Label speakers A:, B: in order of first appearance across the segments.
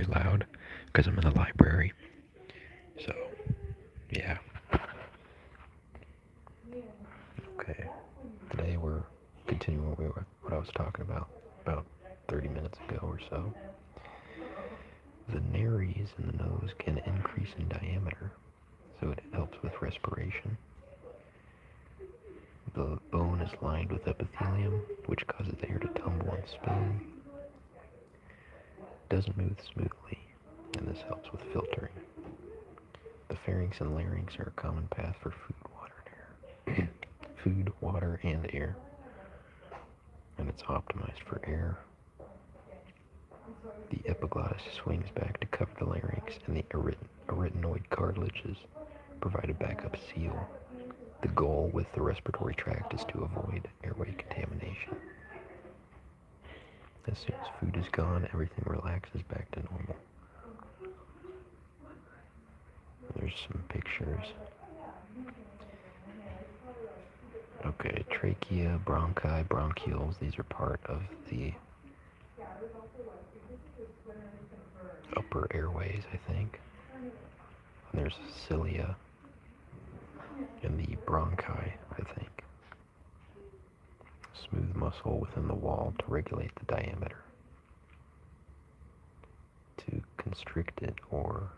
A: very loud because I'm in the library. So, yeah. Okay. Today we're continuing what I was talking about 30 minutes ago or so. The nares in the nose can increase in diameter, so it helps with respiration. The bone is lined with epithelium, which causes the air to tumble and spin. It doesn't move smoothly, and this helps with filtering. The pharynx and larynx are a common path for food, water, and air. Food, water, and air. And it's optimized for air. The epiglottis swings back to cover the larynx, and the arytenoid cartilages provide a backup seal. The goal with the respiratory tract is to avoid airway contamination. As soon as food is gone, everything relaxes back to normal. There's some pictures. Okay, trachea, bronchi, bronchioles, these are part of the upper airways, I think. And there's cilia in the bronchi, I think. Smooth muscle within the wall to regulate the diameter, to constrict it or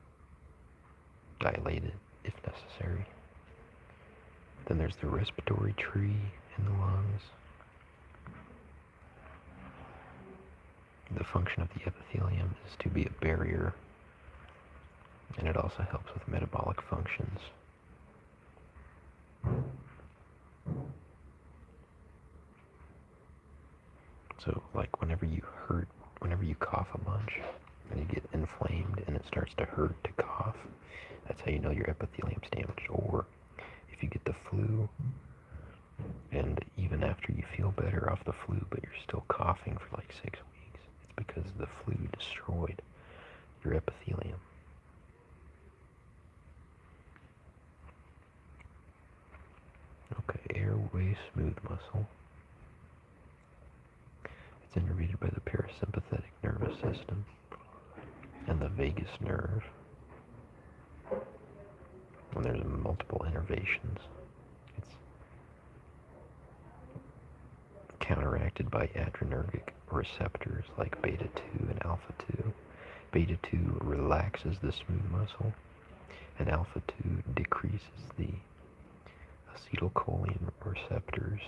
A: dilate it if necessary. Then there's the respiratory tree in the lungs. The function of the epithelium is to be a barrier, and it also helps with metabolic functions. So, like whenever you cough a bunch, and you get inflamed and it starts to hurt to cough, that's how you know your epithelium's damaged. Or if you get the flu, and even after you feel better off the flu, but you're still coughing for like 6 weeks, it's because the flu destroyed your epithelium. Okay, airway smooth muscle. It's innervated by the parasympathetic nervous system and the vagus nerve. And there's multiple innervations. It's counteracted by adrenergic receptors like beta 2 and alpha 2. Beta 2 relaxes the smooth muscle, and alpha 2 decreases the acetylcholine receptors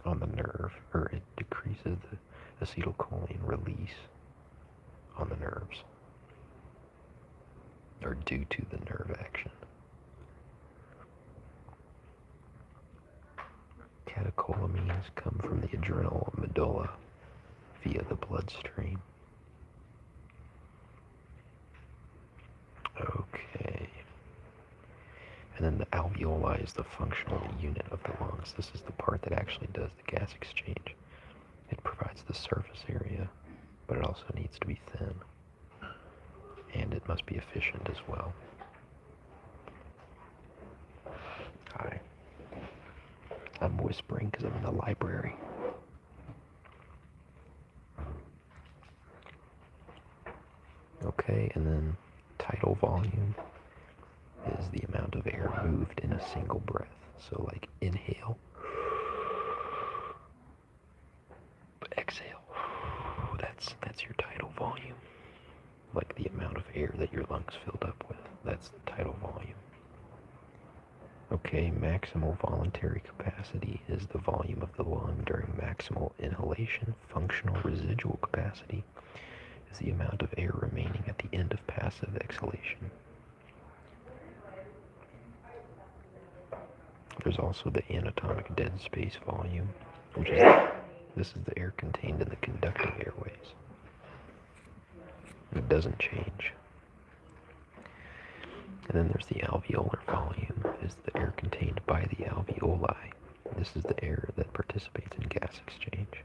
A: on the nerve, or it decreases the acetylcholine release on the nerves, or due to the nerve action. Catecholamines come from the adrenal medulla via the bloodstream. Okay. And then the alveoli is the functional unit of the lungs. This is the part that actually does the gas exchange. It provides the surface area, but it also needs to be thin. And it must be efficient as well. Hi. I'm whispering because I'm in the library. Okay, and then tidal volume is the amount of air moved in a single breath. So like inhale, exhale. That's your tidal volume. Like the amount of air that your lungs filled up with. That's the tidal volume. Okay, maximal voluntary capacity is the volume of the lung during maximal inhalation. Functional residual capacity is the amount of air remaining at the end of passive exhalation. There's also the anatomic dead space volume, which is this is the air contained in the conducting airways. It doesn't change. And then there's the alveolar volume, is the air contained by the alveoli. This is the air that participates in gas exchange.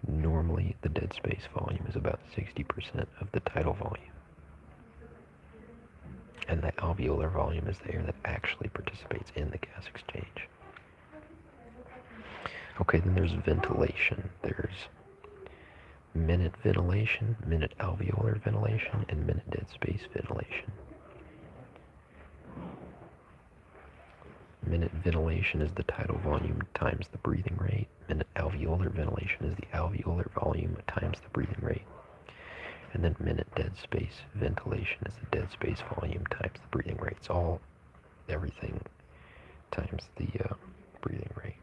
A: Normally, the dead space volume is about 60% of the tidal volume. And the alveolar volume is the air that actually participates in the gas exchange. Okay, then there's ventilation. There's minute ventilation, minute alveolar ventilation, and minute dead space ventilation. Minute ventilation is the tidal volume times the breathing rate. Minute alveolar ventilation is the alveolar volume times the breathing rate. And then minute dead space ventilation is the dead space volume times the breathing rate. It's all everything times the breathing rate.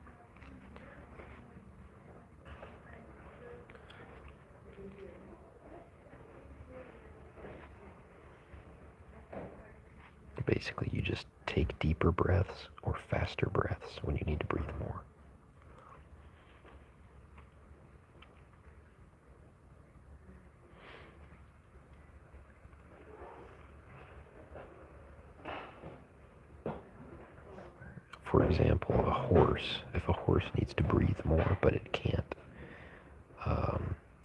A: Basically, you just take deeper breaths or faster breaths when you need to breathe more. For example, a horse, if a horse needs to breathe more, but it can't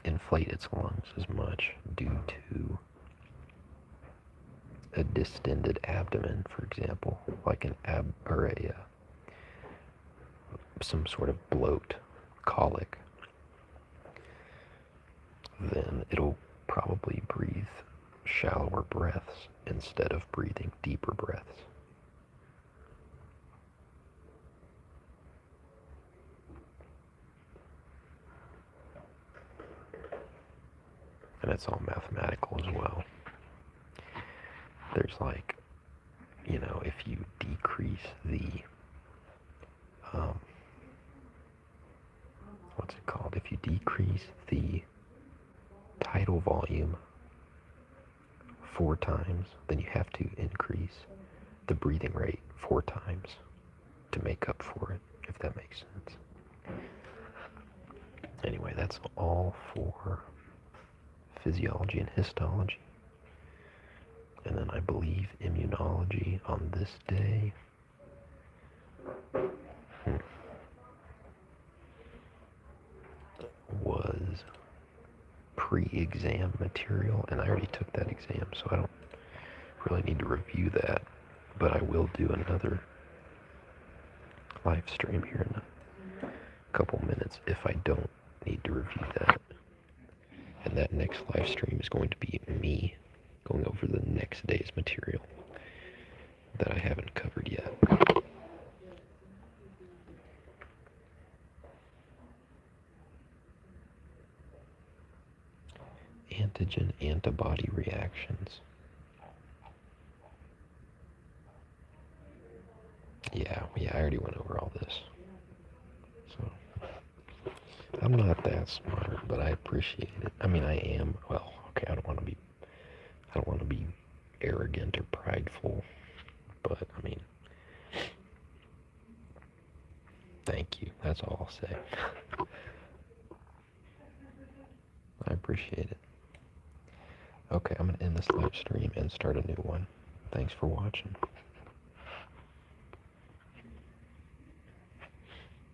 A: inflate its lungs as much due to a distended abdomen, for example, like an some sort of bloat, colic, then it'll probably breathe shallower breaths instead of breathing deeper breaths. And it's all mathematical as well. There's like, if you decrease the, what's it called? If you decrease the tidal volume 4 times, then you have to increase the breathing rate 4 times to make up for it, if that makes sense. Anyway, that's all for physiology and histology. And then I believe immunology on this day was pre-exam material, and I already took that exam, so I don't really need to review that, but I will do another live stream here in a couple minutes if I don't need to review that. And that next live stream is going to be me going over the next day's material that I haven't covered yet. Antigen-antibody reactions. Yeah, I already went over all this. So, I'm not that smart, but I appreciate it. I mean, I am, well, okay, I don't want to be arrogant or prideful, but I mean, thank you. That's all I'll say. I appreciate it. Okay, I'm going to end this live stream and start a new one. Thanks for watching.